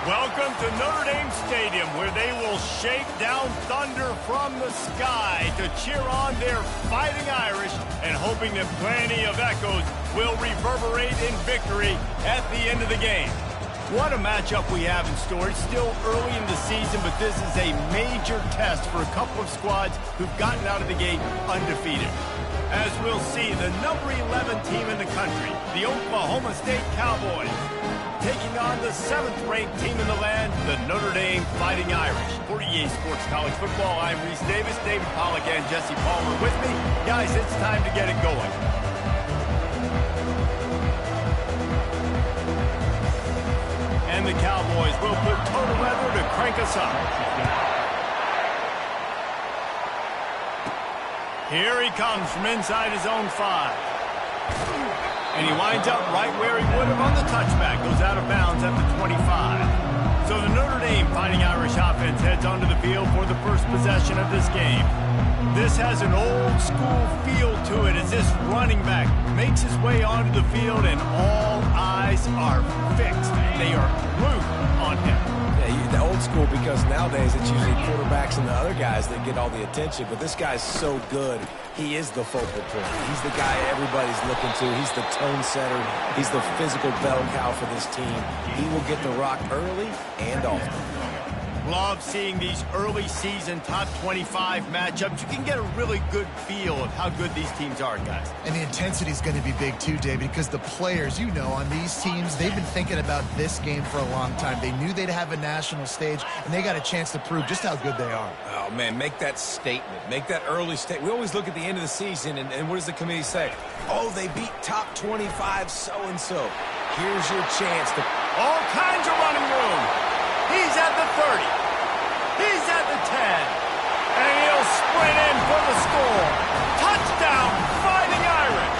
Welcome to Notre Dame Stadium, where they will shake down thunder from the sky to cheer on their Fighting Irish and hoping that plenty of echoes will reverberate in victory at the end of the game. What a matchup we have in store. It's still early in the season, but this is a major test for a couple of squads who've gotten out of the gate undefeated. As we'll see, the number 11 team in the country, the Oklahoma State Cowboys, taking on the 7th-ranked team in the land, the Notre Dame Fighting Irish. For EA Sports College Football, I'm Reese Davis, David Pollack, and Jesse Palmer with me. Guys, it's time to get it going. And the Cowboys will put total weather to crank us up. Here he comes from inside his own 5. And he winds up right where he would have on the touchback. Goes out of bounds at the 25. So the Notre Dame Fighting Irish offense heads onto the field for the first possession of this game. This has an old-school feel to it as this running back makes his way onto the field and all eyes are fixed. They are glued on him. Yeah, the old school, because nowadays it's usually quarterbacks and the other guys that get all the attention. But this guy's so good. He is the focal point. He's the guy everybody's looking to. He's the tone setter. He's the physical bell cow for this team. He will get the rock early and often. Love seeing these early season top 25 matchups. You can get a really good feel of how good these teams are, guys. And the intensity is going to be big too, David, because the players, you know, on these teams, they've been thinking about this game for a long time. They knew they'd have a national stage, and they got a chance to prove just how good they are. Oh, man, make that statement. Make that early statement. We always look at the end of the season, and what does the committee say? Oh, they beat top 25 so-and-so. Here's your chance to... All kinds of running room. He's at the 30. He's at the 10. And he'll sprint in for the score. Touchdown, Fighting Irish.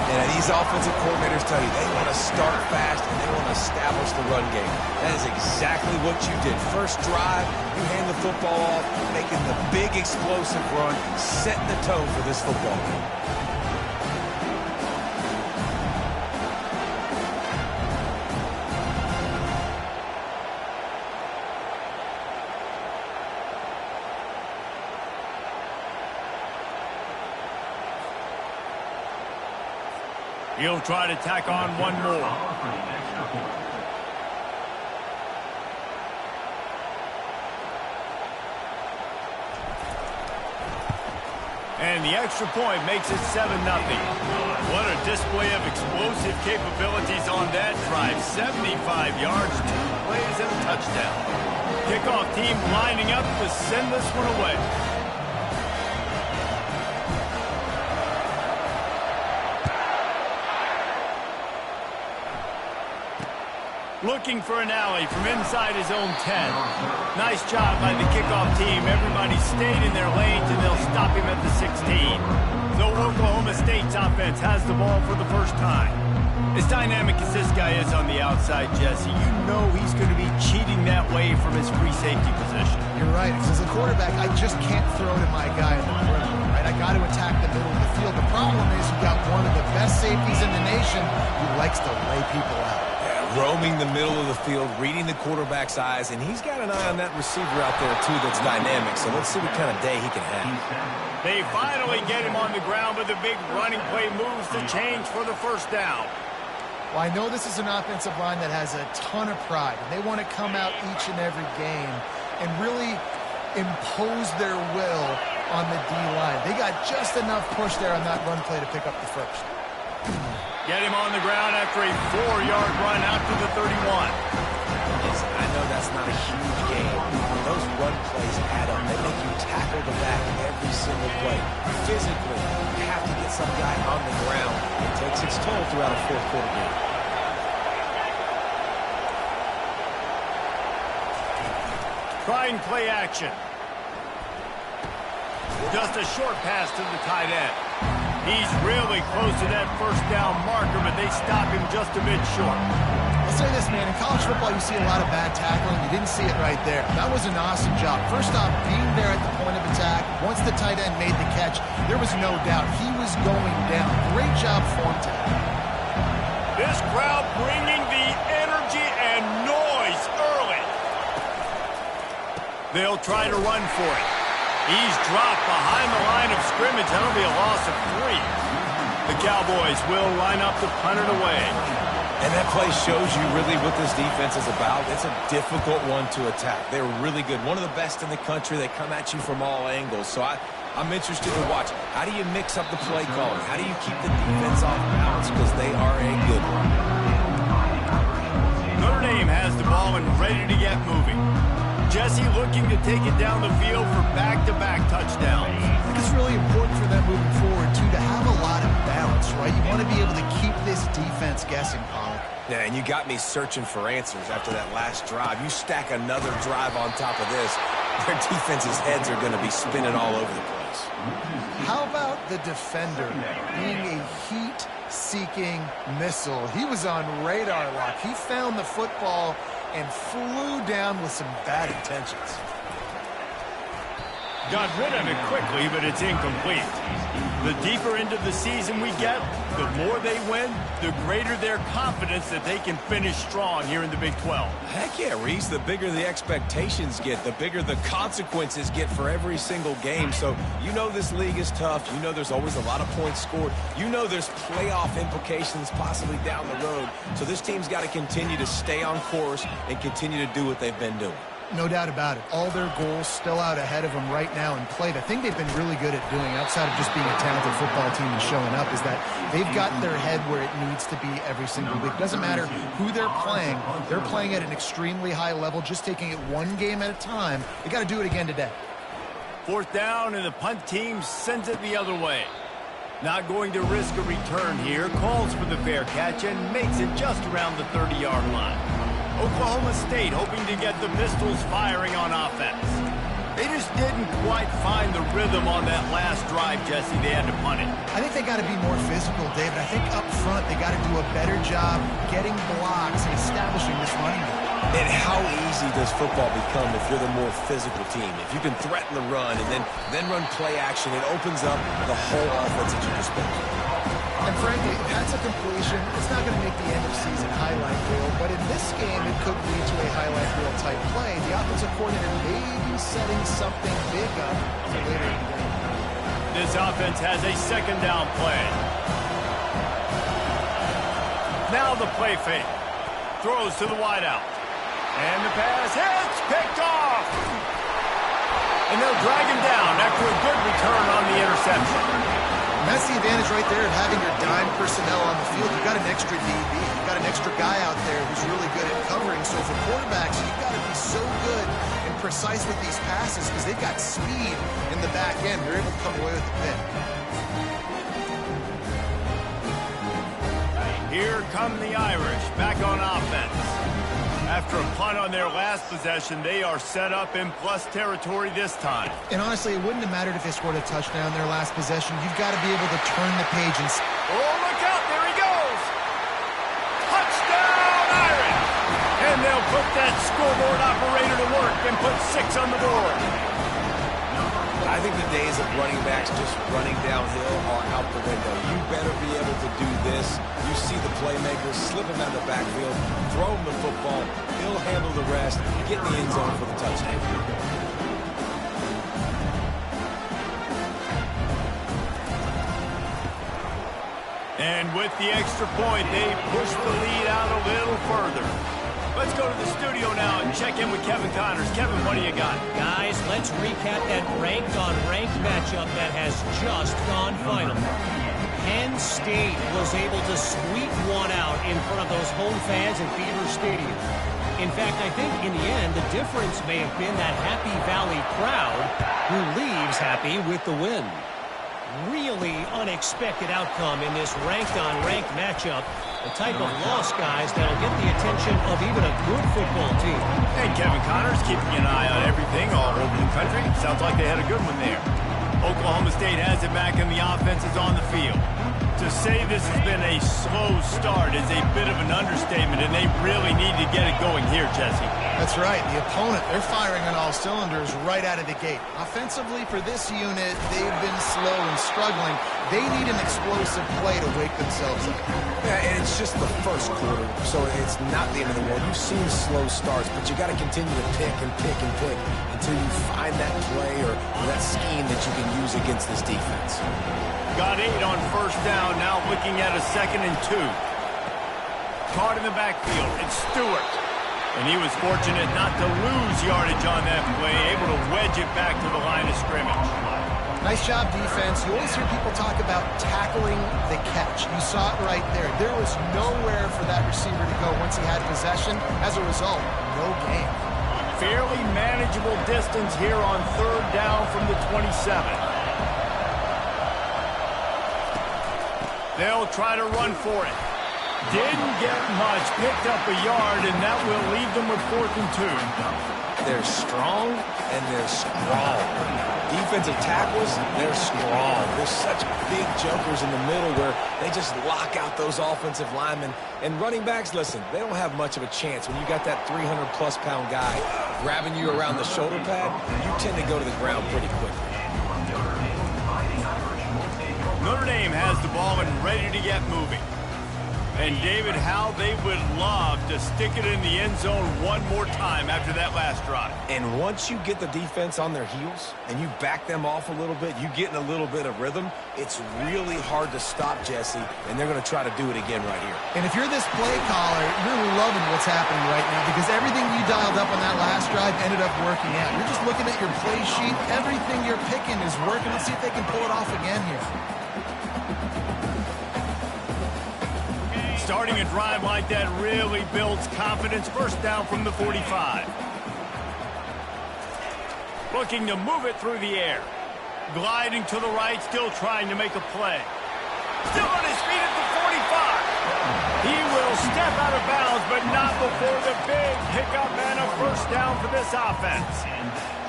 And these offensive coordinators tell you they want to start fast and they want to establish the run game. That is exactly what you did. First drive, you hand the football off, making the big explosive run, setting the tone for this football game. He'll try to tack on one more. And the extra point makes it 7-0. What a display of explosive capabilities on that drive. 75 yards, 2 plays, and a touchdown. Kickoff team lining up to send this one away. Looking for an alley from inside his own 10. Nice job by the kickoff team. Everybody stayed in their lanes, and they'll stop him at the 16. So Oklahoma State's offense has the ball for the first time. As dynamic as this guy is on the outside, Jesse, you know he's going to be cheating that way from his free safety position. You're right. As a quarterback, I just can't throw to my guy in the perimeter, right? I got to attack the middle of the field. The problem is you've got one of the best safeties in the nation who likes to lay people out. Roaming the middle of the field, reading the quarterback's eyes, and he's got an eye on that receiver out there, too, that's dynamic. So let's see what kind of day he can have. They finally get him on the ground, but the big running play moves the change for the first down. Well, I know this is an offensive line that has a ton of pride, and they want to come out each and every game and really impose their will on the D-line. They got just enough push there on that run play to pick up the first. Get him on the ground after a 4-yard run out to the 31. Listen, I know that's not a huge game. Those run plays add up. They make you tackle the back every single play. Physically, you have to get some guy on the ground. It takes its toll throughout a fourth-quarter game. Trying play action. Just a short pass to the tight end. He's really close to that first down marker, but they stop him just a bit short. I'll say this, man. In college football, you see a lot of bad tackling. You didn't see it right there. That was an awesome job. First off, being there at the point of attack. Once the tight end made the catch, there was no doubt he was going down. Great job form tackle. This crowd bringing the energy and noise They'll try to run for it. He's dropped behind the line of scrimmage. That'll be a loss of 3. The Cowboys will line up to punt it away. And that play shows you really what this defense is about. It's a difficult one to attack. They're really good. One of the best in the country. They come at you from all angles. So I'm interested to watch. How do you mix up the play calling? How do you keep the defense off balance? Because they are a good one. Notre Dame has the ball and ready to get moving. Jesse looking to take it down the field for back-to-back touchdowns. I think it's really important for them moving forward, too, to have a lot of balance, right? You want to be able to keep this defense guessing, Pollock. Yeah, and you got me searching for answers after that last drive. You stack another drive on top of this, their defense's heads are going to be spinning all over the place. How about the defender being a heat-seeking missile? He was on radar lock. He found the football and flew down with some bad intentions. Got rid of it quickly, but it's incomplete. The deeper into the season we get, the more they win, the greater their confidence that they can finish strong here in the Big 12. Heck yeah, Reese. The bigger the expectations get, the bigger the consequences get for every single game. So you know this league is tough. You know there's always a lot of points scored. You know there's playoff implications possibly down the road. So this team's got to continue to stay on course and continue to do what they've been doing. No doubt about it. All their goals still out ahead of them right now in play. The thing they've been really good at doing, outside of just being a talented football team and showing up, is that they've got their head where it needs to be every single week. Doesn't matter who they're playing at an extremely high level, just taking it one game at a time. They got to do it again today. 4th down, and the punt team sends it the other way. Not going to risk a return here. Calls for the fair catch and makes it just around the 30-yard line. Oklahoma State hoping to get the Pistols firing on offense. They just didn't quite find the rhythm on that last drive, Jesse. They had to punt it. I think they got to be more physical, David. I think up front they got to do a better job getting blocks and establishing this running game. And how easy does football become if you're the more physical team? If you can threaten the run and then run play action, it opens up the whole offense that you just mentioned. And frankly, if that's a completion, it's not going to make the end of season highlight reel. But in this game, it could lead to a highlight reel type play. The offensive coordinator may be setting something big up for later in the game. This offense has a 2nd down play. Now the play fake. Throws to the wideout. And the pass hits, picked off. And they'll drag him down after a good return on the interception. That's the advantage right there of having your dime personnel on the field. You've got an extra DB. You've got an extra guy out there who's really good at covering. So for quarterbacks, you've got to be so good and precise with these passes because they've got speed in the back end. They're able to come away with the pick. Here come the Irish back on offense. After a punt on their last possession, they are set up in plus territory this time. And honestly, it wouldn't have mattered if they scored a touchdown their last possession. You've got to be able to turn the page and... Oh, look out! There he goes! Touchdown, Irish! And they'll put that scoreboard operator to work and put 6 on the board. I think the days of running backs just running downhill are out the window. You better be able to do this. You see the playmakers, slip him out of the backfield, throw him the football, he'll handle the rest, get in the end zone for the touchdown. And with the extra point, they push the lead out a little further. Let's go to the studio now and check in with Kevin Connors. Kevin, what do you got? Guys, let's recap that ranked-on-ranked matchup that has just gone final. Penn State was able to squeak one out in front of those home fans at Beaver Stadium. In fact, I think in the end, the difference may have been that Happy Valley crowd who leaves happy with the win. Really unexpected outcome in this ranked-on-ranked matchup. The type of loss, guys, that'll get the attention of even a good football team. And Kevin Connors keeping an eye on everything all over the country. Sounds like they had a good one there. Oklahoma State has it back and the offense is on the field. To say this has been a slow start is a bit of an understatement, and they really need to get it going here, Jesse. That's right. The opponent, they're firing on all cylinders right out of the gate. Offensively, for this unit, they've been slow and struggling. They need an explosive play to wake themselves up. Yeah, and it's just the first quarter, so it's not the end of the world. You've seen slow starts, but you got to continue to pick and pick and pick until you find that play or that scheme that you can use against this defense. Got 8 on first down, now looking at a 2nd and 2. Caught in the backfield, it's Stewart. And he was fortunate not to lose yardage on that play, able to wedge it back to the line of scrimmage. Nice job, defense. You always hear people talk about tackling the catch. You saw it right there. There was nowhere for that receiver to go once he had possession. As a result, no gain. Fairly manageable distance here on 3rd down from the 27. They'll try to run for it. Didn't get much, picked up a yard, and that will leave them with 4th and 2. They're strong and they're strong. Defensive tackles, they're strong. There's such big jokers in the middle where they just lock out those offensive linemen. And running backs, listen, they don't have much of a chance. When you got that 300-plus pound guy grabbing you around the shoulder pad, you tend to go to the ground pretty quickly. Notre Dame has the ball and ready to get moving. And, David, how they would love to stick it in the end zone one more time after that last drive. And once you get the defense on their heels and you back them off a little bit, you get in a little bit of rhythm, it's really hard to stop, Jesse, and they're going to try to do it again right here. And if you're this play caller, you're loving what's happening right now because everything you dialed up on that last drive ended up working out. You're just looking at your play sheet. Everything you're picking is working. Let's see if they can pull it off again here. Starting a drive like that really builds confidence. 1st down from the 45. Looking to move it through the air. Gliding to the right, still trying to make a play. Still on his feet at the 45. He will step out of bounds, but not before the big pickup and a 1st down for this offense.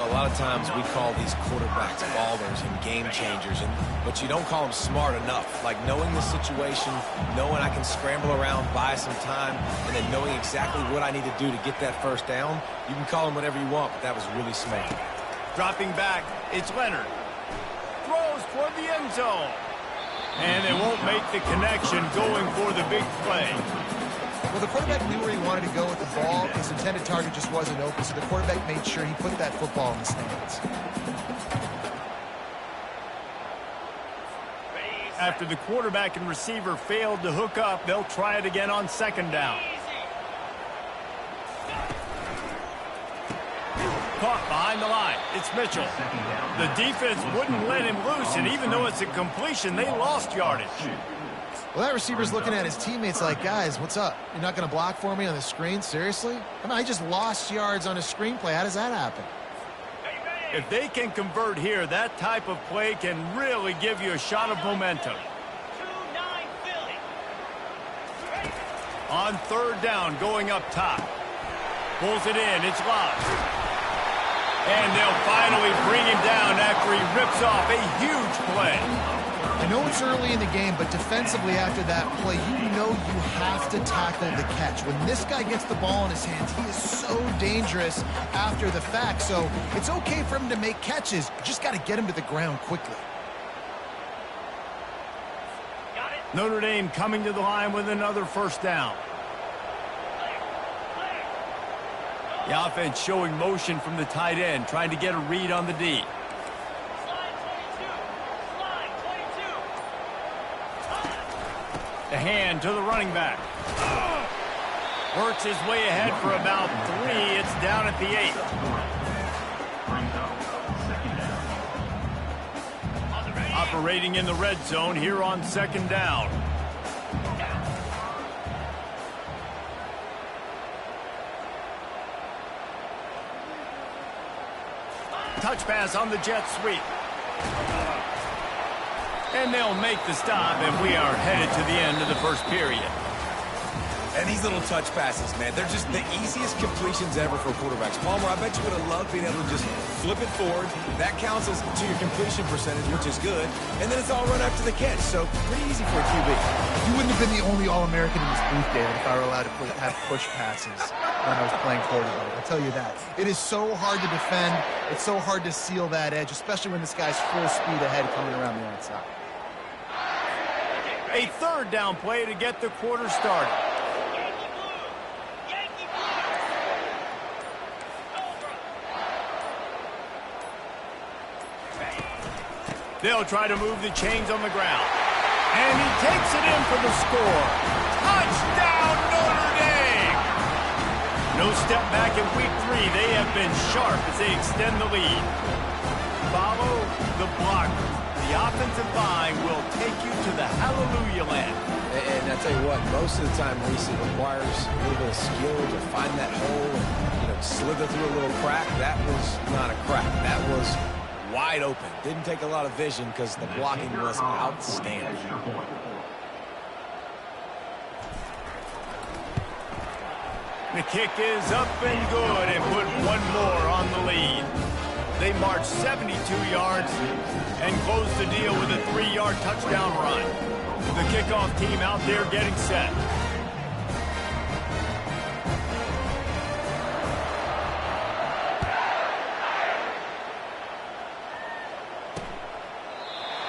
A lot of times we call these quarterbacks ballers and game changers, but you don't call them smart enough. Like knowing the situation, knowing I can scramble around, buy some time, and then knowing exactly what I need to do to get that 1st down. You can call them whatever you want, but that was really smart. Dropping back, it's Leonard. Throws toward the end zone. And they won't make the connection going for the big play. Well, the quarterback knew where he wanted to go with the ball. His intended target just wasn't open, so the quarterback made sure he put that football in the stands. After the quarterback and receiver failed to hook up, they'll try it again on 2nd down. Caught behind the line. It's Mitchell. The defense wouldn't let him loose, and even though it's a completion, they lost yardage. Well, that receiver's looking at his teammates like, guys, what's up? You're not going to block for me on the screen? Seriously? I mean, I just lost yards on a screenplay. How does that happen? If they can convert here, that type of play can really give you a shot of momentum. On 3rd down, going up top. Pulls it in. It's lost. And they'll finally bring him down after he rips off a huge play. I know it's early in the game, but defensively after that play, you know you have to tackle the catch. When this guy gets the ball in his hands, he is so dangerous after the fact. So it's okay for him to make catches. You just got to get him to the ground quickly. Notre Dame coming to the line with another 1st down. The offense showing motion from the tight end, trying to get a read on the D. The hand to the running back. Works his way ahead for about 3. It's down at the 8. Operating in the red zone here on 2nd down. Touch pass on the jet sweep. And they'll make the stop, and we are headed to the end of the 1st period. And these little touch passes, man, they're just the easiest completions ever for quarterbacks. Palmer, I bet you would have loved being able to just flip it forward. That counts as to your completion percentage, which is good. And then it's all run after the catch, so pretty easy for a QB. You wouldn't have been the only All-American in this booth, David, if I were allowed to have push passes when I was playing quarterback. I'll tell you that. It is so hard to defend. It's so hard to seal that edge, especially when this guy's full speed ahead coming around the outside. A third down play to get the quarter started. They'll try to move the chains on the ground. And he takes it in for the score. Touchdown, Notre Dame! No step back in week 3. They have been sharp as they extend the lead. Follow the blocker. The offensive line will take you to the hallelujah land. And I tell you what, most of the time, Reese, it requires a little bit of skill to find that hole and, slither through a little crack. That was not a crack. That was wide open. Didn't take a lot of vision because the blocking was outstanding. The kick is up and good and put one more on the lead. They march 72 yards and close the deal with a 3-yard touchdown run. The kickoff team out there getting set.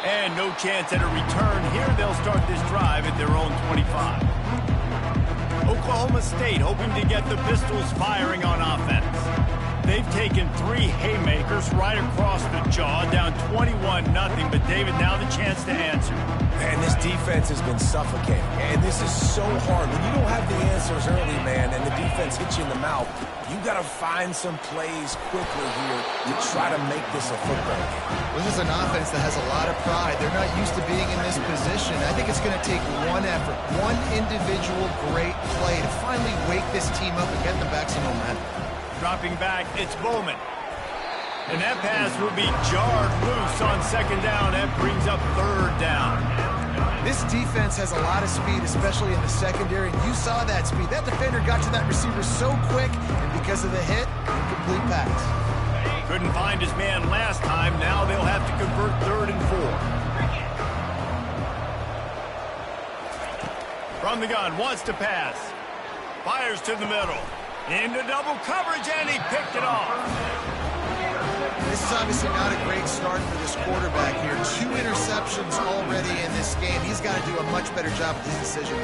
And no chance at a return here. They'll start this drive at their own 25. Oklahoma State hoping to get the Pistols firing on offense. They've taken 3 haymakers right across the jaw, down 21-0. But, David, now the chance to answer. And this defense has been suffocating. And this is so hard. When you don't have the answers early, man, and the defense hits you in the mouth, you got to find some plays quickly here to try to make this a football game. This is an offense that has a lot of pride. They're not used to being in this position. I think it's going to take one effort, one individual great play to finally wake this team up and get them back some momentum. Dropping back, it's Bowman. And that pass will be jarred loose on second down. That brings up third down. This defense has a lot of speed, especially in the secondary, and you saw that speed. That defender got to that receiver so quick, and because of the hit, incomplete pass. Couldn't find his man last time. Now they'll have to convert 3rd and 4. From the gun, wants to pass. Fires to the middle. Into double coverage, and he picked it off. This is obviously not a great start for this quarterback here. 2 interceptions already in this game. He's got to do a much better job with his decision.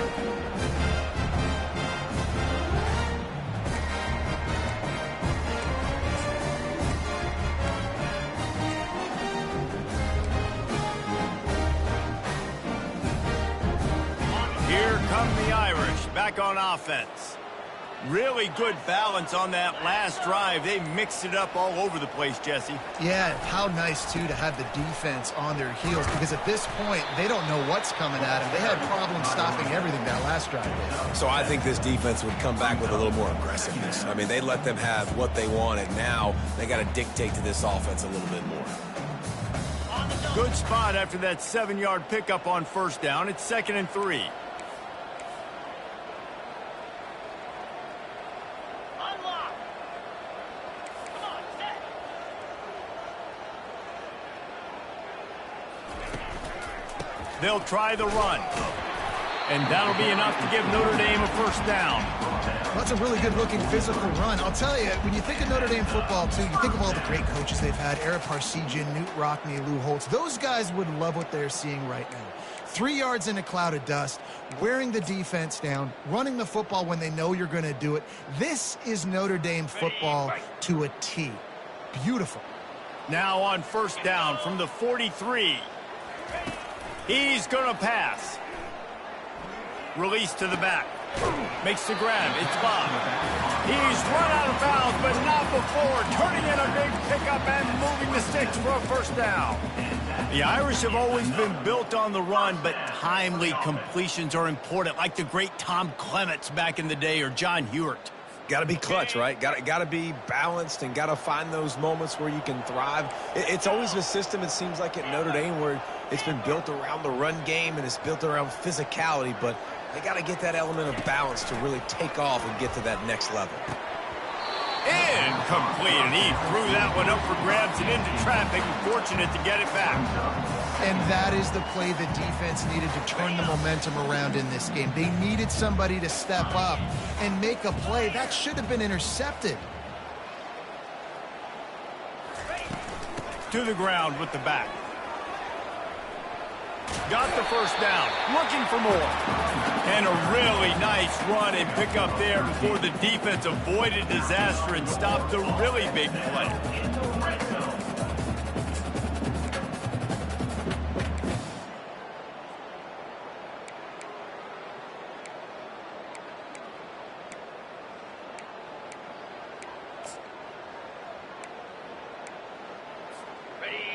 Here come the Irish, back on offense. Really good balance on that last drive. They mixed it up all over the place, Jesse. Yeah, how nice, too, to have the defense on their heels, because at this point, they don't know what's coming at them. They had problems stopping everything that last drive did. So I think this defense would come back with a little more aggressiveness. I mean, they let them have what they wanted. Now they got to dictate to this offense a little bit more. Good spot after that 7-yard pickup on first down. It's 2nd and 3. They'll try the run. And that'll be enough to give Notre Dame a first down. Well, that's a really good-looking physical run. I'll tell you, when you think of Notre Dame football, too, you think of all the great coaches they've had, Ara Parseghian, Newt Rockne, Lou Holtz. Those guys would love what they're seeing right now. 3 yards in a cloud of dust, wearing the defense down, running the football when they know you're going to do it. This is Notre Dame football to a T. Beautiful. Now on first down from the 43. He's going to pass. Release to the back. Makes the grab. It's Bob. He's run out of bounds, but not before. Turning in a big pickup and moving the sticks for a first down. The Irish have always been built on the run, but timely completions are important, like the great Tom Clements back in the day or John Hewart. Got to be clutch, right? Got to be balanced and got to find those moments where you can thrive. It's always a system, it seems like, at Notre Dame where it's been built around the run game and it's built around physicality, but they got to get that element of balance to really take off and get to that next level. Incomplete, and he threw that one up for grabs and into traffic. Fortunate to get it back. And that is the play the defense needed to turn the momentum around in this game. They needed somebody to step up and make a play. That should have been intercepted. To the ground with the back. Got the first down. Looking for more. And a really nice run and pick up there before the defense avoided disaster and stopped a really big play.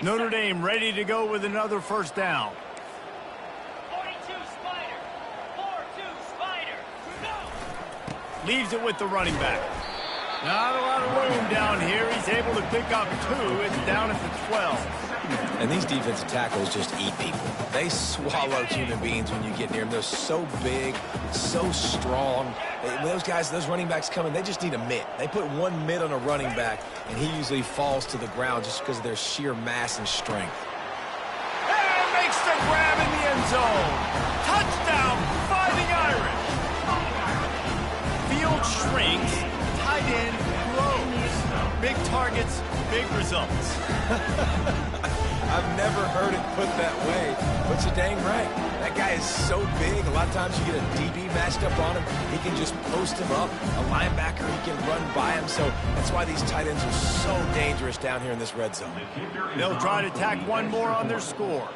Notre Dame ready to go with another first down. 42 Spider. 4-2 Spider. Go. Leaves it with the running back. Not a lot of room down here. He's able to pick up 2. It's down at the 12. And these defensive tackles just eat people. They swallow human beings when you get near them. They're so big, so strong. When those guys, those running backs come in, they just need a mitt. They put one mitt on a running back, and he usually falls to the ground just because of their sheer mass and strength. And makes the grab in the end zone. Touchdown, Fighting Irish. Field shrinks, tight end grows. Big targets, big results. I've never heard it put that way, but you're dang right. That guy is so big. A lot of times you get a DB matched up on him. He can just post him up. A linebacker, he can run by him. So that's why these tight ends are so dangerous down here in this red zone. They'll try to tack one more on their score.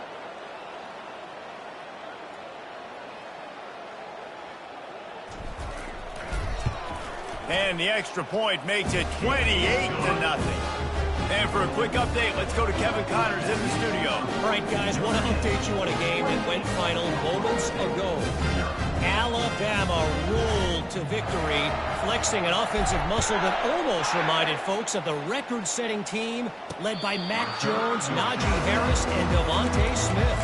And the extra point makes it 28-0. And for a quick update, let's go to Kevin Connors in the studio. All right, guys, want to update you on a game that went final moments ago. Alabama rolled to victory, flexing an offensive muscle that almost reminded folks of the record-setting team led by Mac Jones, Najee Harris, and Devontae Smith.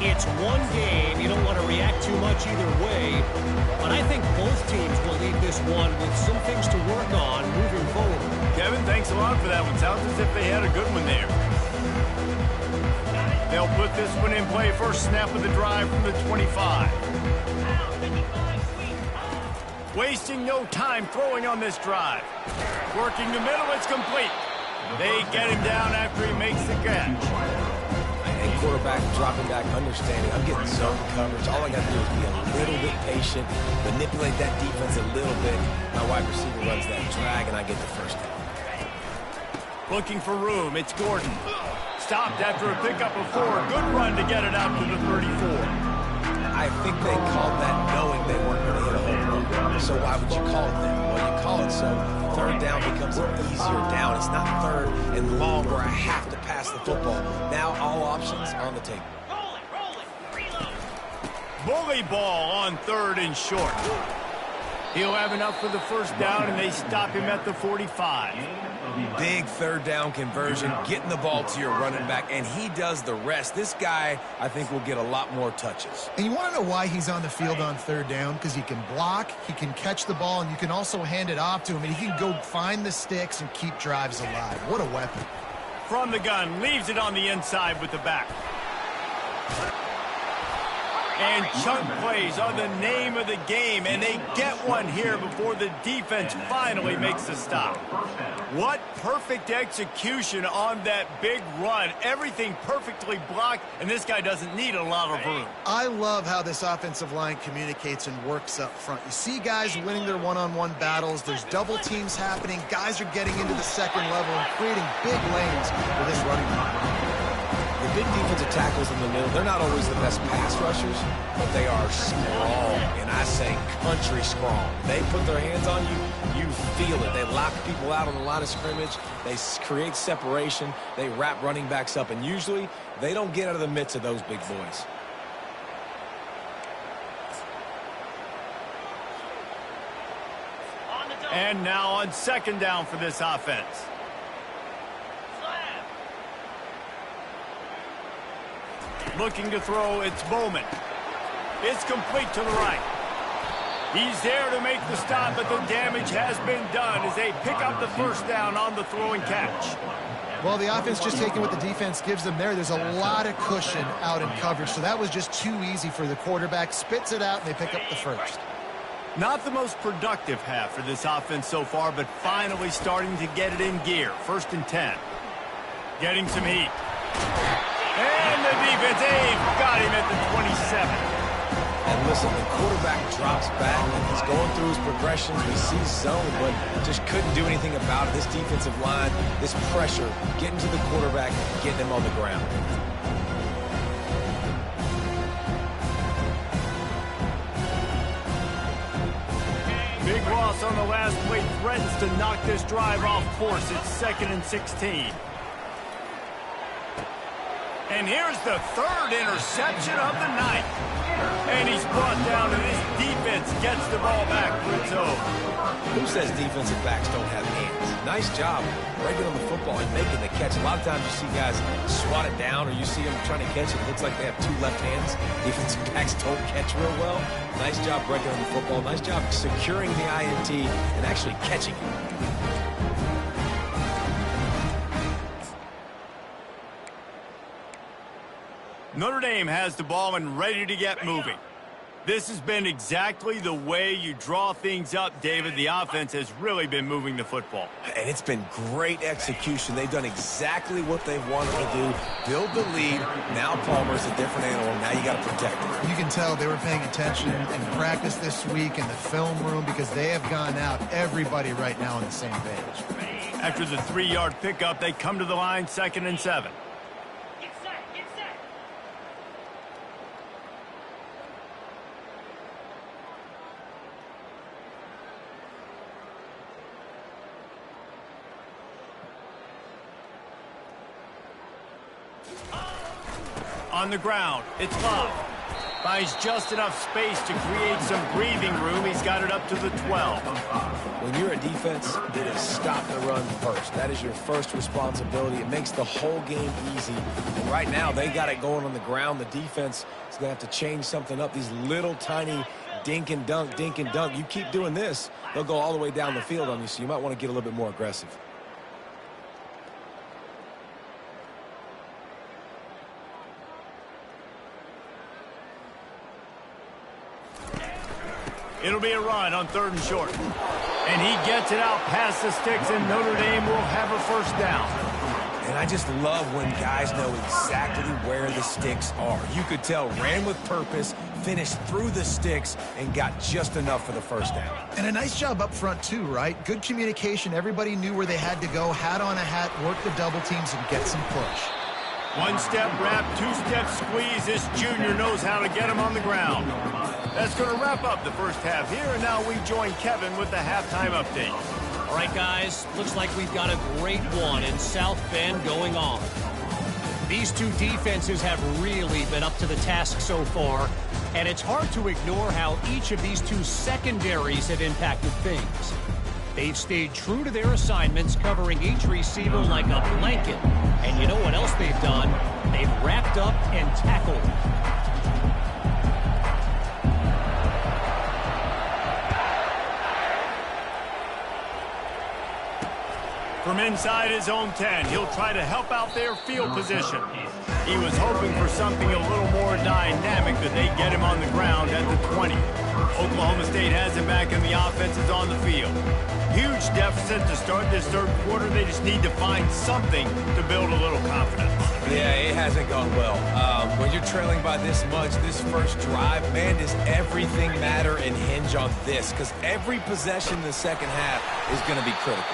It's one game. You don't want to react too much either way, but I think both teams will leave this one with some things to work on moving forward. Kevin, thanks a lot for that one. Sounds as if they had a good one there. They'll put this one in play. First snap of the drive from the 25. Wasting no time throwing on this drive. Working the middle, it's complete. They get him down after he makes the catch. And quarterback dropping back, understanding, I'm getting zone coverage. All I got to do is be a little bit patient, manipulate that defense a little bit. My wide receiver runs that drag, and I get the first down. Looking for room, it's Gordon. Stopped after a pickup of 4. Good run to get it out to the 34. I think they called that knowing they weren't going to hit a home run. So why would you call it that? Well, you call it so third down becomes an easier down. It's not third and long where I have to pass the football. Now all options on the table. Bully ball on 3rd and short. He'll have enough for the first down, and they stop him at the 45. Big third down conversion, getting the ball to your running back, and he does the rest. This guy, I think, will get a lot more touches. And you want to know why he's on the field on third down? Because he can block, he can catch the ball, and you can also hand it off to him, and he can go find the sticks and keep drives alive. What a weapon. From the gun, leaves it on the inside with the back. And chunk plays are the name of the game, and they get one here before the defense finally makes the stop. What perfect execution on that big run. Everything perfectly blocked, and this guy doesn't need a lot of room. I love how this offensive line communicates and works up front. You see guys winning their one-on-one battles. There's double teams happening. Guys are getting into the second level and creating big lanes for this running back. The big defensive tackles in the middle, they're not always the best pass rushers, but they are strong, and I say country strong. They put their hands on you, you feel it. They lock people out on the line of scrimmage. They create separation. They wrap running backs up, and usually they don't get out of the midst of those big boys. And now on second down for this offense. Looking to throw, it's Bowman. It's complete to the right. He's there to make the stop, but the damage has been done as they pick up the first down on the throw and catch. Well, the offense just taking what the defense gives them there. There's a lot of cushion out in coverage, so that was just too easy for the quarterback. Spits it out, and they pick up the first. Not the most productive half for this offense so far, but finally starting to get it in gear. 1st and 10. Getting some heat. And the defense, they've got him at the 27. And listen, the quarterback drops back, and he's going through his progressions. We see zone, but just couldn't do anything about it. This defensive line, this pressure, getting to the quarterback, getting him on the ground. Big loss on the last play, threatens to knock this drive off course. It's 2nd and 16. And here's the 3rd interception of the night. And he's brought down, and his defense gets the ball back for its own. Who says defensive backs don't have hands? Nice job breaking on the football and making the catch. A lot of times you see guys swat it down, or you see them trying to catch it. It looks like they have 2 left hands. Defensive backs don't catch real well. Nice job breaking on the football. Nice job securing the INT and actually catching it. Notre Dame has the ball and ready to get moving. This has been exactly the way you draw things up, David. The offense has really been moving the football. And it's been great execution. They've done exactly what they've wanted to do. Build the lead. Now Palmer's a different animal. Now you got to protect it. You can tell they were paying attention in practice this week in the film room because they have gone out, everybody right now on the same page. After the 3-yard pickup, they come to the line, 2nd and 7. On the ground, it's Love. Finds just enough space to create some breathing room. He's got it up to the 12. When you're a defense, it is stop the run first. That is your first responsibility. It makes the whole game easy. And right now, they got it going on the ground. The defense is going to have to change something up. These little tiny dink and dunk, dink and dunk. You keep doing this, they'll go all the way down the field on you, so you might want to get a little bit more aggressive. It'll be a run on 3rd and short. And he gets it out past the sticks, and Notre Dame will have a first down. And I just love when guys know exactly where the sticks are. You could tell, ran with purpose, finished through the sticks, and got just enough for the first down. And a nice job up front, too, right? Good communication. Everybody knew where they had to go. Hat on a hat, work the double teams, and get some push. 1-step wrap, 2-step squeeze. This junior knows how to get him on the ground. That's going to wrap up the first half here, and now we join Kevin with the halftime update. All right, guys, looks like we've got a great one in South Bend going on. These two defenses have really been up to the task so far, and it's hard to ignore how each of these two secondaries have impacted things. They've stayed true to their assignments, covering each receiver like a blanket. And you know what else they've done? They've wrapped up and tackled. From inside his own 10, he'll try to help out their field position. He was hoping for something a little more dynamic, that they get him on the ground at the 20. Oklahoma State has him back, and the offense is on the field. Huge deficit to start this 3rd quarter. They just need to find something to build a little confidence. Yeah, it hasn't gone well. When you're trailing by this much, this first drive, man, does everything matter and hinge on this? Because every possession in the second half is going to be critical.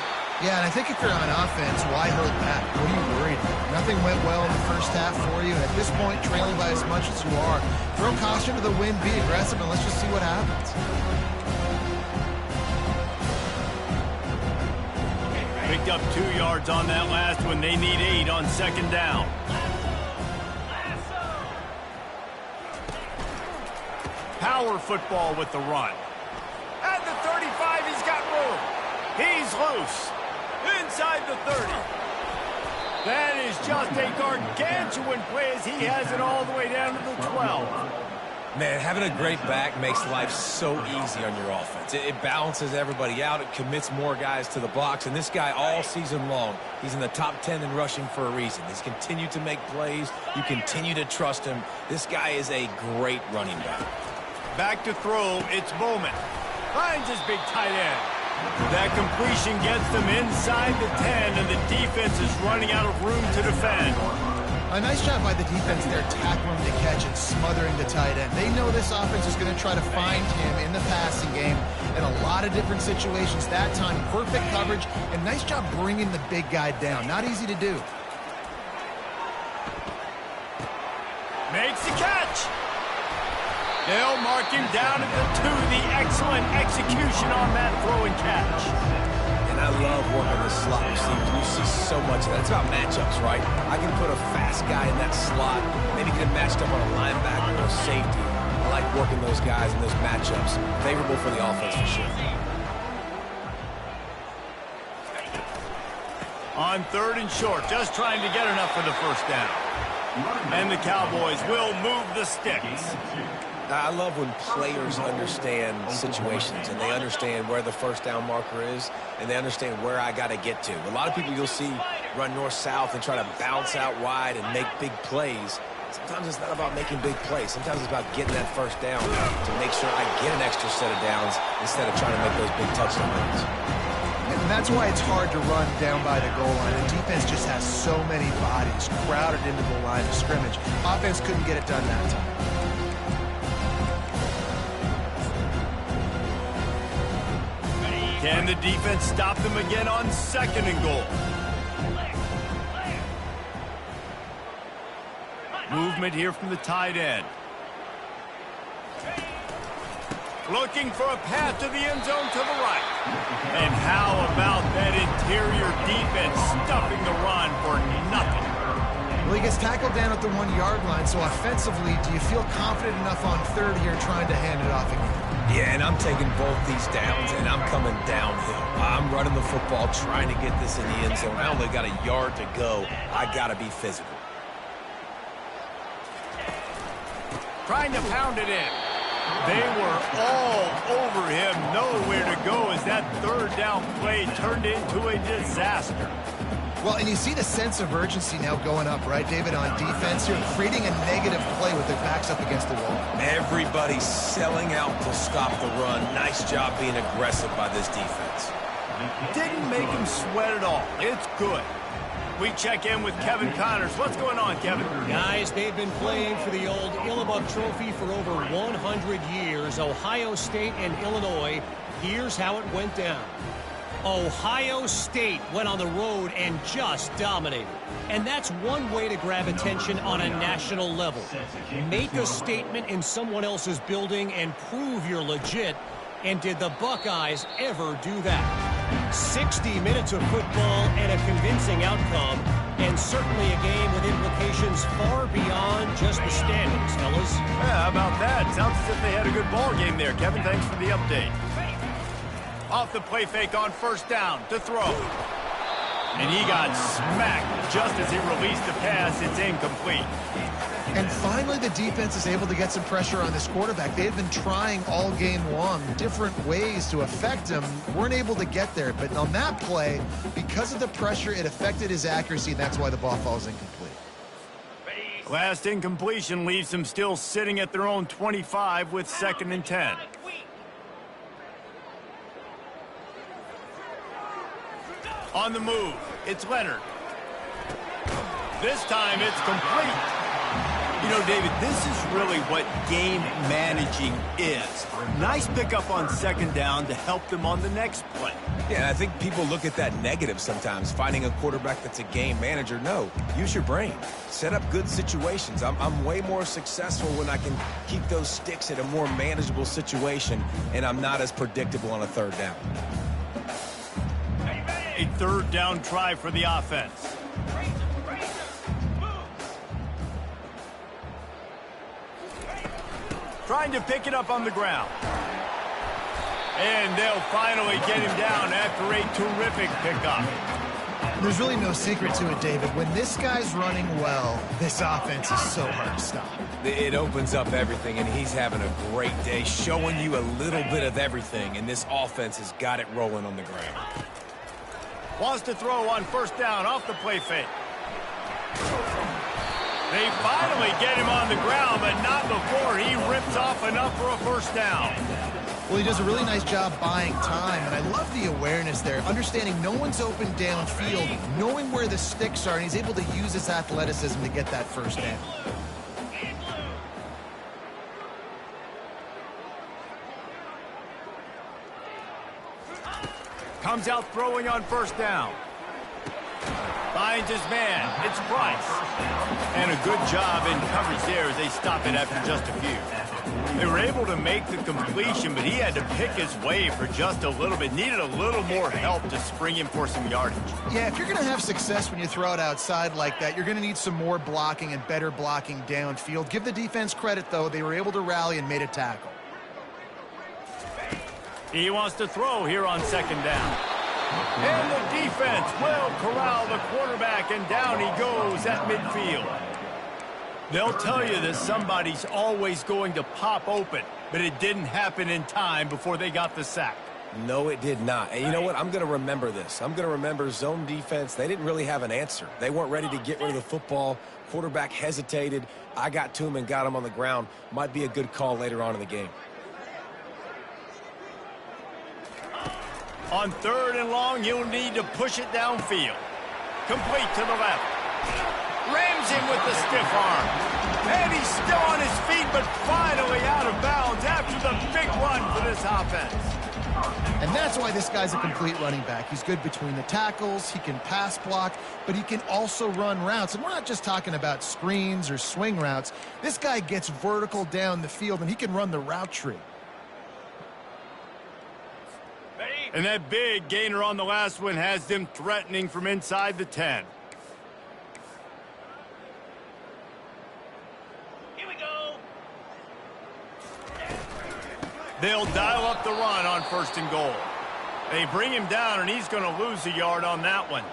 Yeah, and I think if you're on offense, why hold back? What are you worried about? Nothing went well in the first half for you. And at this point, trailing by as much as you are, throw caution to the wind, be aggressive, and let's just see what happens. Picked up 2 yards on that last one. They need 8 on 2nd down. Power football with the run. At the 35, he's got room. He's loose. Inside the 30. That is just a gargantuan play as he has it all the way down to the 12. Man, having a great back makes life so easy on your offense. It balances everybody out. It commits more guys to the box. And this guy all season long, he's in the top 10 in rushing for a reason. He's continued to make plays. You continue to trust him. This guy is a great running back. Back to throw, it's Bowman. Finds his big tight end. That completion gets them inside the 10, and the defense is running out of room to defend. A nice job by the defense there, tackling the catch and smothering the tight end. They know this offense is going to try to find him in the passing game in a lot of different situations. That time, perfect coverage, and nice job bringing the big guy down. Not easy to do. Makes the catch. They'll mark him down at the 2. The excellent execution on that throw and catch. And I love working the slot receiver. You see so much of that. It's about matchups, right? I can put a fast guy in that slot, maybe get him matched up on a linebacker or a safety. I like working those guys in those matchups. Favorable for the offense for sure. On 3rd and short, just trying to get enough for the first down. And the Cowboys will move the sticks. I love when players understand situations and they understand where the first down marker is and they understand where I got to get to. A lot of people you'll see run north-south and try to bounce out wide and make big plays. Sometimes it's not about making big plays. Sometimes it's about getting that first down to make sure I get an extra set of downs instead of trying to make those big touchdown runs. And that's why it's hard to run down by the goal line. The defense just has so many bodies crowded into the line of scrimmage. Offense couldn't get it done that time. Can the defense stop them again on 2nd and goal? Movement here from the tight end. Looking for a path to the end zone to the right. And how about that interior defense stuffing the run for nothing? Well, he gets tackled down at the 1-yard line, so offensively, do you feel confident enough on 3rd here trying to hand it off again? Yeah, and I'm taking both these downs, and I'm coming downhill. I'm running the football, trying to get this in the end zone. I only got a yard to go. I got to be physical. Trying to pound it in. They were all over him, nowhere to go as that 3rd down play turned into a disaster. Well, and you see the sense of urgency now going up, right, David, on defense here, creating a negative play with their backs up against the wall. Everybody's selling out to stop the run. Nice job being aggressive by this defense. Didn't make him sweat at all. It's good. We check in with Kevin Connors. What's going on, Kevin? Guys, they've been playing for the old Illibuk Trophy for over 100 years. Ohio State and Illinois. Here's how it went down. Ohio State went on the road and just dominated. And that's one way to grab attention on a national level. Make a statement in someone else's building and prove you're legit. And did the Buckeyes ever do that? 60 minutes of football and a convincing outcome, and certainly a game with implications far beyond just the standings, fellas. Yeah, how about that? Sounds as if they had a good ball game there, Kevin. Thanks for the update. Off the play fake on 1st down to throw. And he got smacked just as he released the pass. It's incomplete. And finally, the defense is able to get some pressure on this quarterback. They've been trying all game long different ways to affect him. Weren't able to get there. But on that play, because of the pressure, it affected his accuracy. And that's why the ball falls incomplete. Last incompletion leaves them still sitting at their own 25 with 2nd and 10. On the move, it's Leonard. This time it's complete. You know, David, this is really what game managing is. Nice pickup on 2nd down to help them on the next play. Yeah, I think people look at that negative sometimes, finding a quarterback that's a game manager. No, use your brain. Set up good situations. I'm way more successful when I can keep those sticks at a more manageable situation, and I'm not as predictable on a 3rd down. A 3rd down try for the offense. Trying to pick it up on the ground. And they'll finally get him down after a terrific pickup. There's really no secret to it, David. When this guy's running well, this offense is so hard to stop. It opens up everything, and he's having a great day, showing you a little bit of everything, and this offense has got it rolling on the ground. Wants to throw on first down off the play fake. They finally get him on the ground, but not before he rips off enough for a first down. Well, he does a really nice job buying time, and I love the awareness there, understanding no one's open downfield, knowing where the sticks are, and he's able to use his athleticism to get that first down. Comes out throwing on first down. Finds his man. It's Price. And a good job in coverage there as they stop it after just a few. They were able to make the completion, but he had to pick his way for just a little bit. Needed a little more help to spring him for some yardage. Yeah, if you're going to have success when you throw it outside like that, you're going to need some more blocking and better blocking downfield. Give the defense credit, though. They were able to rally and made a tackle. He wants to throw here on second down. And the defense will corral the quarterback, and down he goes at midfield. They'll tell you that somebody's always going to pop open, but it didn't happen in time before they got the sack. No, it did not. And you know what? I'm going to remember this. I'm going to remember zone defense. They didn't really have an answer. They weren't ready to get rid of the football. Quarterback hesitated. I got to him and got him on the ground. Might be a good call later on in the game. On third and long, you'll need to push it downfield. Complete to the left. Rams him with the stiff arm. And he's still on his feet, but finally out of bounds after the big run for this offense. And that's why this guy's a complete running back. He's good between the tackles, he can pass block, but he can also run routes. And we're not just talking about screens or swing routes. This guy gets vertical down the field, and he can run the route tree. And that big gainer on the last one has them threatening from inside the 10. Here we go. They'll dial up the run on first and goal. They bring him down, and he's going to lose a yard on that one.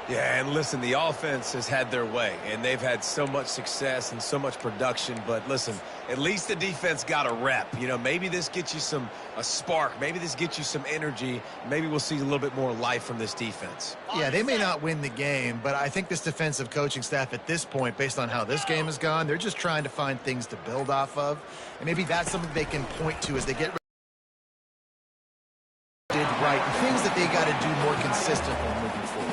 Yeah, and listen, the offense has had their way, and they've had so much success and so much production. But listen, at least the defense got a rep. You know, maybe this gets you a spark. Maybe this gets you some energy. Maybe we'll see a little bit more life from this defense. Yeah, they may not win the game, but I think this defensive coaching staff at this point, based on how this game has gone, they're just trying to find things to build off of. And maybe that's something they can point to as they get did right, and things that they got to do more consistently moving forward.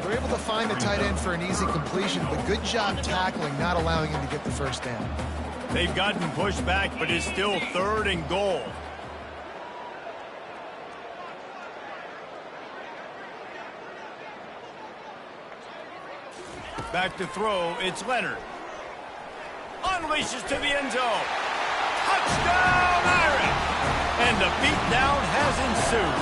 They're able to find the tight end for an easy completion, but good job tackling, not allowing him to get the first down. They've gotten pushed back, but it's still third and goal. Back to throw, it's Leonard. Unleashes to the end zone. Touchdown, Irish! And the beatdown has ensued.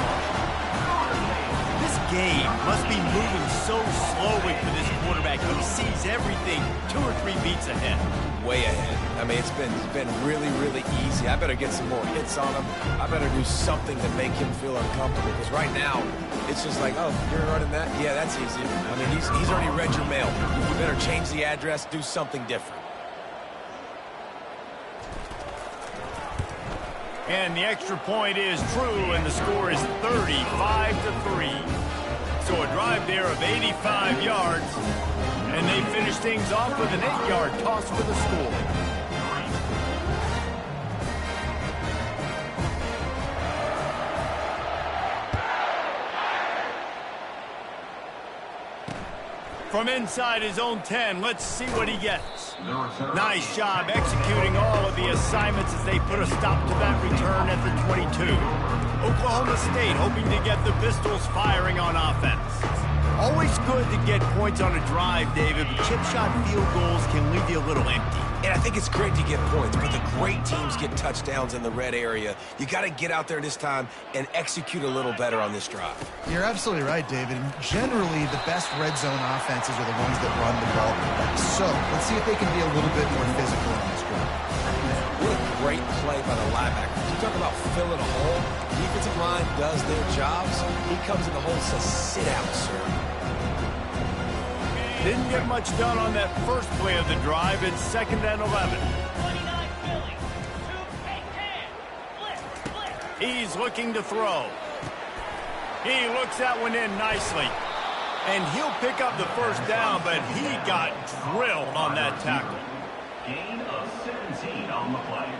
This game must be moving so slowly for this quarterback. He sees everything 2 or 3 beats ahead. Way ahead. I mean, it's been really, really easy. I better get some more hits on him. I better do something to make him feel uncomfortable. Because right now, it's just like, oh, you're running that? Yeah, that's easy. I mean, he's already read your mail. You better change the address, do something different. And the extra point is true, and the score is 35-3. So a drive there of 85 yards, and they finish things off with an 8-yard toss for the score. From inside his own 10, let's see what he gets. Nice job executing all of the assignments as they put a stop to that return at the 22. Oklahoma State hoping to get the Pistols firing on offense. Always good to get points on a drive, David, but chip shot field goals can leave you a little empty. And I think it's great to get points, but the great teams get touchdowns in the red area. You got to get out there this time and execute a little better on this drive. You're absolutely right, David. And generally, the best red zone offenses are the ones that run the ball the best. So let's see if they can be a little bit more physical on this drive. What a great play by the linebacker. You talk about filling a hole. Defensive line does their jobs. He comes in the hole and says, sit out, sir. Didn't get much done on that first play of the drive. It's 2nd and 11. 29 Philly. 2 8 10. Blitz. He's looking to throw. He looks that one in nicely. And he'll pick up the first down, but he got drilled on that tackle. Gain of 17 on the play.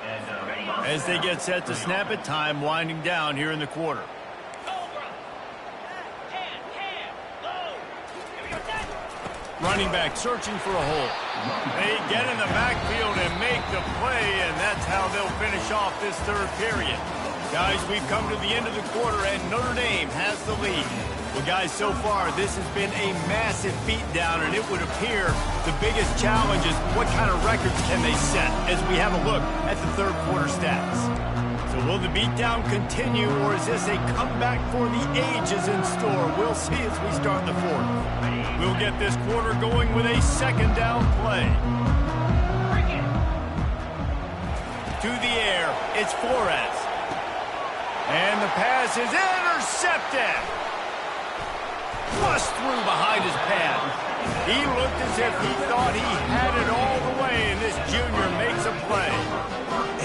And As they get set to snap it, time winding down here in the quarter. Cobra. Can. Low. Here we go, set. Running back searching for a hole. They get in the backfield and make the play, and that's how they'll finish off this third period. Guys, we've come to the end of the quarter, and Notre Dame has the lead. Well, guys, so far, this has been a massive beatdown, and it would appear the biggest challenge is what kind of records can they set as we have a look at the third quarter stats. So will the beatdown continue, or is this a comeback for the ages in store? We'll see as we start the fourth. We'll get this quarter going with a 2nd down play. To the air, it's Flores. And the pass is intercepted. Flushed through behind his pad. He looked as if he thought he had it all the way, and this junior makes a play.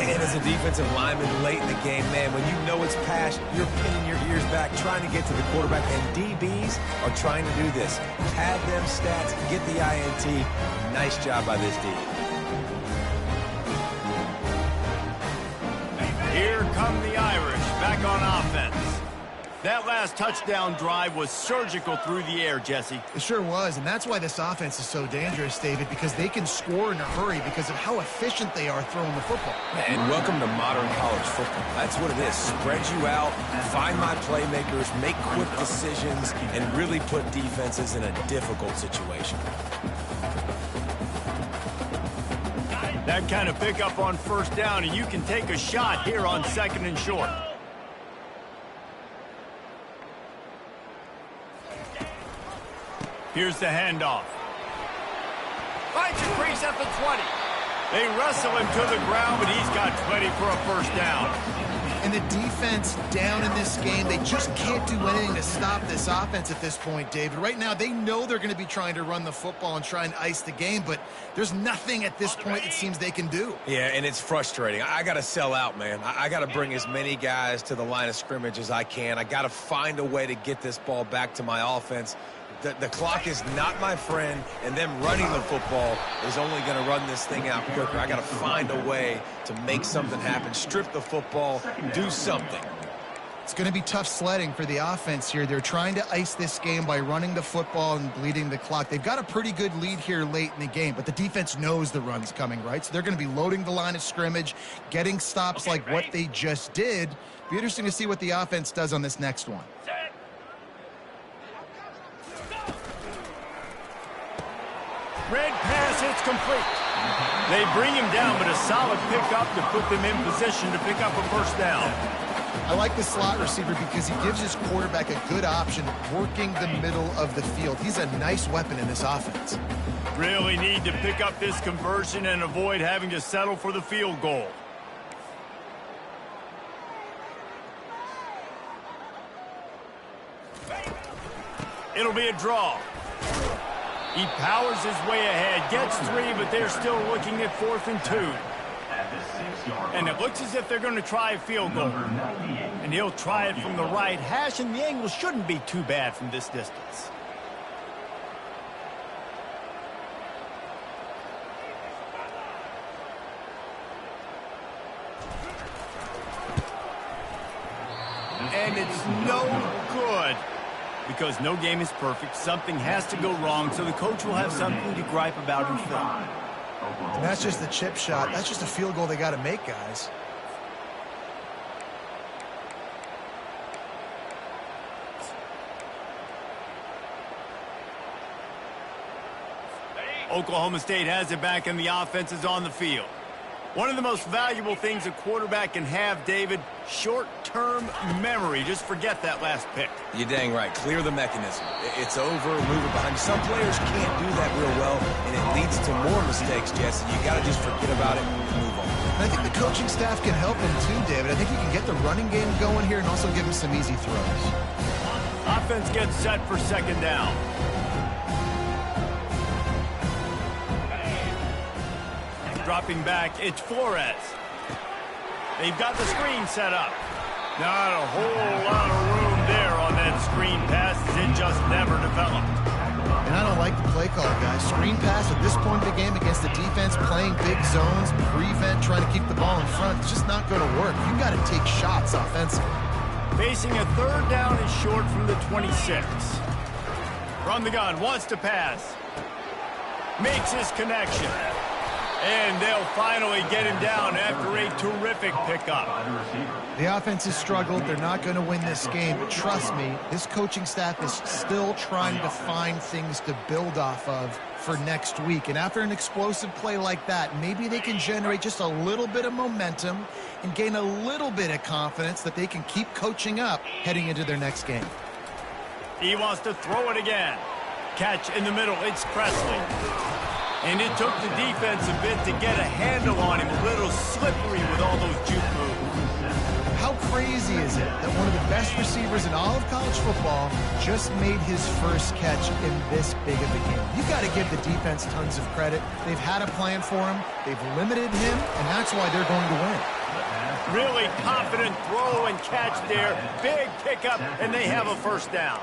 And as a defensive lineman late in the game, man, when you know it's past, you're pinning your ears back, trying to get to the quarterback, and DBs are trying to do this. Pad them stats, get the INT. Nice job by this D. Here come the Irish back on offense. That last touchdown drive was surgical through the air, Jesse. It sure was, and that's why this offense is so dangerous, David, because they can score in a hurry because of how efficient they are throwing the football. And welcome to modern college football. That's what it is. Spread you out, find my playmakers, make quick decisions, and really put defenses in a difficult situation. That kind of pickup on first down, and you can take a shot here on 2nd and short. Here's the handoff. Finds a crease at the 20. They wrestle him to the ground, but he's got plenty for a first down. And the defense down in this game, they just can't do anything to stop this offense at this point, David. Right now, they know they're going to be trying to run the football and try and ice the game, but there's nothing at this point it seems they can do. Yeah, and it's frustrating. I got to sell out, man. I got to bring as many guys to the line of scrimmage as I can. I got to find a way to get this ball back to my offense. The clock is not my friend, and them running the football is only going to run this thing out quicker. I got to find a way to make something happen, strip the football, do something. It's going to be tough sledding for the offense here. They're trying to ice this game by running the football and bleeding the clock. They've got a pretty good lead here late in the game, but the defense knows the run's coming, right? So they're going to be loading the line of scrimmage, getting stops like what they just did. Be interesting to see what the offense does on this next one. Red pass, it's complete. They bring him down, but a solid pickup to put them in position to pick up a first down. I like the slot receiver because he gives his quarterback a good option working the middle of the field. He's a nice weapon in this offense. Really need to pick up this conversion and avoid having to settle for the field goal. It'll be a draw. He powers his way ahead, gets 3, but they're still looking at 4th and 2. And it looks as if they're going to try a field goal. And he'll try it from the right hash, and the angle shouldn't be too bad from this distance. And it's no good. Because no game is perfect, something has to go wrong, so the coach will have something to gripe about in film. And that's just the chip shot. That's just a field goal they got to make, guys. Oklahoma State has it back, and the offense is on the field. One of the most valuable things a quarterback can have, David, short-term memory. Just forget that last pick. You're dang right. Clear the mechanism. It's over, move it behind. Some players can't do that real well, and it leads to more mistakes, Jesse. You got to just forget about it and move on. And I think the coaching staff can help him too, David. I think he can get the running game going here and also give him some easy throws. Offense gets set for second down. Dropping back, it's Flores. They've got the screen set up. Not a whole lot of room there on that screen pass. It just never developed. And I don't like the play call, guys. Screen pass at this point of the game against the defense, playing big zones, prevent, trying to keep the ball in front. It's just not going to work. You've got to take shots offensively. Facing a third down and short from the 26. From the gun, wants to pass. Makes his connection. And they'll finally get him down after a terrific pickup. The offense has struggled. They're not going to win this game. But trust me, this coaching staff is still trying to find things to build off of for next week. And after an explosive play like that, maybe they can generate just a little bit of momentum and gain a little bit of confidence that they can keep coaching up heading into their next game. He wants to throw it again. Catch in the middle. It's Presley. And it took the defense a bit to get a handle on him. A little slippery with all those juke moves. How crazy is it that one of the best receivers in all of college football just made his first catch in this big of a game? You got to give the defense tons of credit. They've had a plan for him. They've limited him, and that's why they're going to win. Really confident throw and catch there. Big pickup, and they have a first down.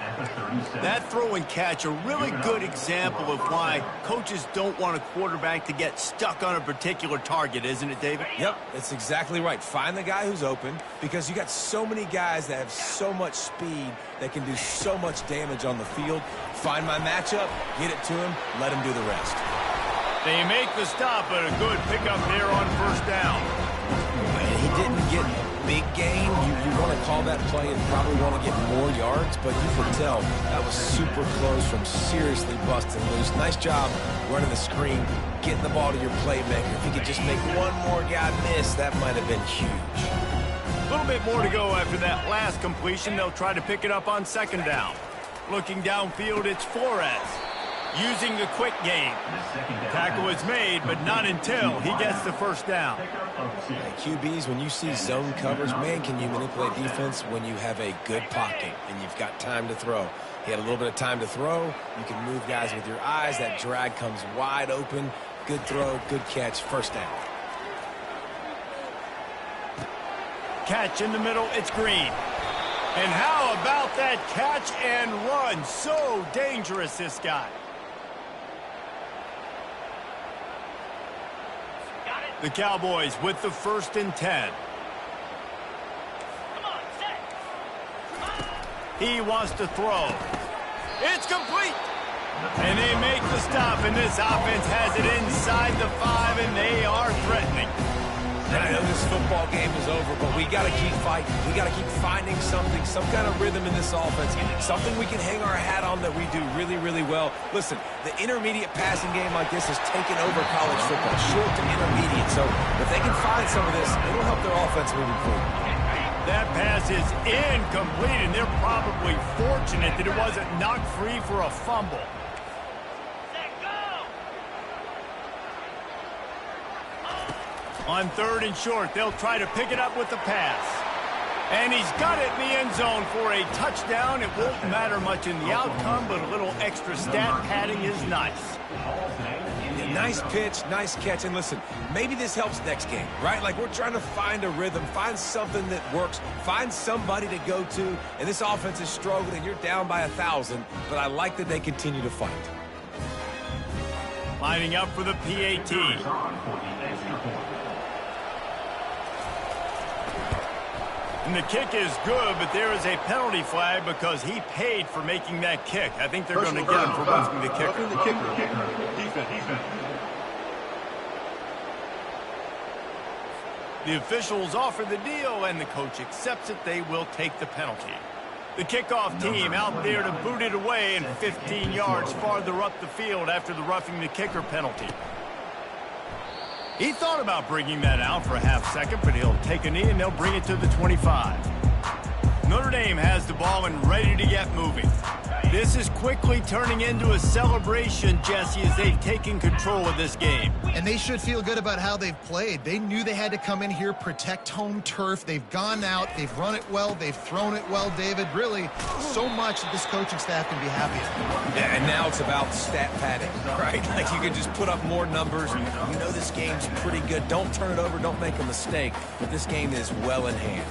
That throw and catch, a really good example of why coaches don't want a quarterback to get stuck on a particular target, isn't it, David? Yep, that's exactly right. Find the guy who's open, because you got so many guys that have so much speed that can do so much damage on the field. Find my matchup, get it to him, let him do the rest. They make the stop, but a good pickup there on first down. He didn't get a big gain. You want to call that play and probably want to get more yards, but you can tell that was super close from seriously busting loose. Nice job running the screen, getting the ball to your playmaker. If he could just make one more guy miss, that might have been huge. A little bit more to go after that last completion. They'll try to pick it up on second down. Looking downfield, it's Flores. Using the quick game. Tackle is made, but not until he gets the first down. QBs, when you see zone coverage, man, can you manipulate defense when you have a good pocket and you've got time to throw. He had a little bit of time to throw. You can move guys with your eyes. That drag comes wide open. Good throw, good catch, first down. Catch in the middle, it's Green. And how about that catch and run? So dangerous, this guy. The Cowboys with the 1st and 10. Come on, set. He wants to throw. It's complete. And they make the stop, and this offense has it inside the 5, and they are threatening. And I know this football game is over, but we got to keep fighting. We got to keep finding something, some kind of rhythm in this offense, something we can hang our hat on that we do really, really well. Listen, the intermediate passing game like this has taken over college football, short to intermediate. So if they can find some of this, it'll help their offense moving forward. That pass is incomplete, and they're probably fortunate that it wasn't knocked free for a fumble. On 3rd and short, they'll try to pick it up with the pass. And he's got it in the end zone for a touchdown. It won't matter much in the outcome, but a little extra stat padding is nice. Yeah, nice pitch, nice catch. And listen, maybe this helps next game, right? Like, we're trying to find a rhythm, find something that works, find somebody to go to. And this offense is struggling, and you're down by 1,000, but I like that they continue to fight. Lining up for the PAT. And the kick is good, but there is a penalty flag because he paid for making that kick. I think they're going to get him for roughing the kicker. The officials offer the deal, and the coach accepts it. They will take the penalty. The kickoff team out there to boot it away and 15 yards farther up the field after the roughing the kicker penalty. He thought about bringing that out for a half second, but he'll take a knee and they'll bring it to the 25. Notre Dame has the ball and ready to get moving. This is quickly turning into a celebration, Jesse, as they've taken control of this game. And they should feel good about how they've played. They knew they had to come in here, protect home turf. They've gone out, they've run it well, they've thrown it well, David. Really, so much that this coaching staff can be happy about. Yeah, and now it's about stat padding, right? Like you can just put up more numbers. You know this game's pretty good. Don't turn it over, don't make a mistake. But this game is well in hand.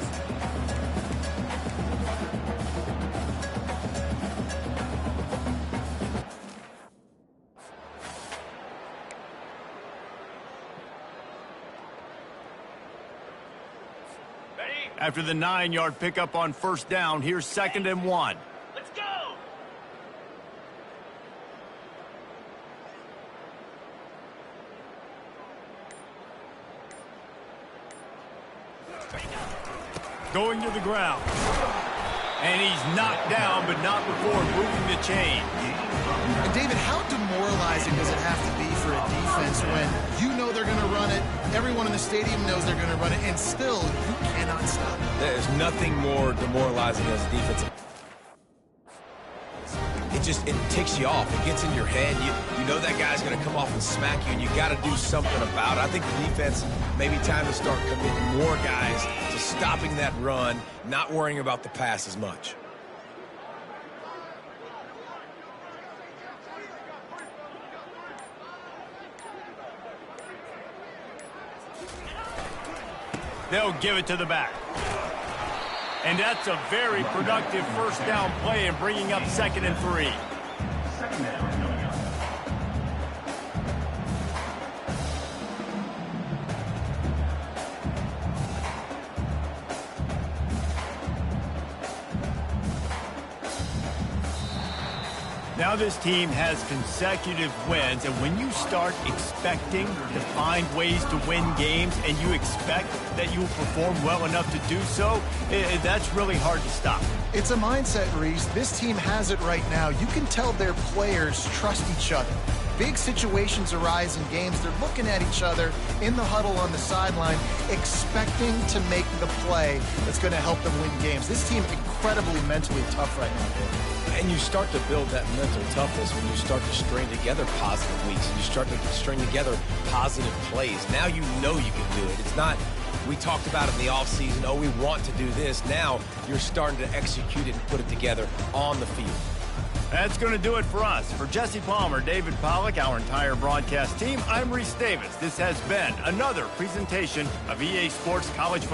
After the 9-yard pickup on first down, here's 2nd and 1. Let's go! Going to the ground. And he's knocked down, but not before moving the chain. And David, how demoralizing does it have to be for a defense when you know they're going to run it, everyone in the stadium knows they're going to run it, and still you cannot stop it? There's nothing more demoralizing as a defensive. It ticks you off. It gets in your head. You know that guy's going to come off and smack you, and you got to do something about it. I think the defense, maybe time to start committing more guys to stopping that run, not worrying about the pass as much. They'll give it to the back. And that's a very productive first down play and bringing up 2nd and 3. Second down coming up. Now this team has consecutive wins, and when you start expecting to find ways to win games and you expect that you will perform well enough to do so, that's really hard to stop. It's a mindset, Reese. This team has it right now. You can tell their players trust each other. Big situations arise in games. They're looking at each other in the huddle on the sideline, expecting to make the play that's going to help them win games. This team incredibly mentally tough right now, David. And you start to build that mental toughness when you start to string together positive weeks. And you start to string together positive plays. Now you know you can do it. It's not, we talked about it in the offseason, oh, we want to do this. Now you're starting to execute it and put it together on the field. That's going to do it for us. For Jesse Palmer, David Pollack, our entire broadcast team, I'm Reese Davis. This has been another presentation of EA Sports College Football.